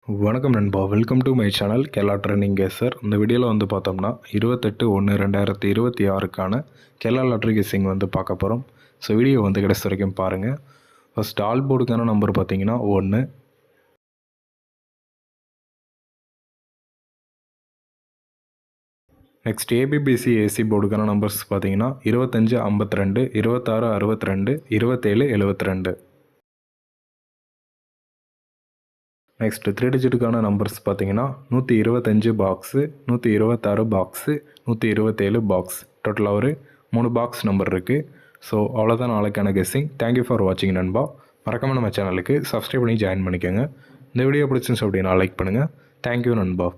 வணக்கம் நண்பா, welcome to my channel Kerala trending kesar. இந்த வீடியோவில் வந்து பார்த்தோம்னா 28/1/2026க்கான கேரளா லாட்ரி கெஸ்ஸிங் வந்து பார்க்க போகிறோம். ஸோ வீடியோ வந்து கடைசி வரைக்கும் பாருங்கள். ஃபஸ்ட் ஆல் போர்டுக்கான நம்பர் பார்த்தீங்கன்னா 1. நெக்ஸ்ட் ஏபிபிசி ஏசி போர்டுக்கான நம்பர்ஸ் பார்த்தீங்கன்னா 25 52, 26 62, 27 72. நெக்ஸ்ட் 3 டிஜிட்டுக்கான நம்பர்ஸ் பார்த்தீங்கன்னா 125 பாக்ஸு, 126 பாக்ஸு, 127 பாக்ஸ். டோட்டலாக ஒரு 3 பாக்ஸ் நம்பர் இருக்குது. ஸோ அவ்வளோதான் நாளைக்கான கெஸ்ஸிங். தேங்க்யூ ஃபார் வாட்சிங் நண்பா. மறக்காம நம்ம சேனலுக்கு சப்ஸ்கிரைப் பண்ணி ஜாயின் பண்ணிக்கோங்க. இந்த வீடியோ பிடிச்சிருந்துச்சு அப்படின்னா லைக் பண்ணுங்கள். தேங்க்யூ நண்பா.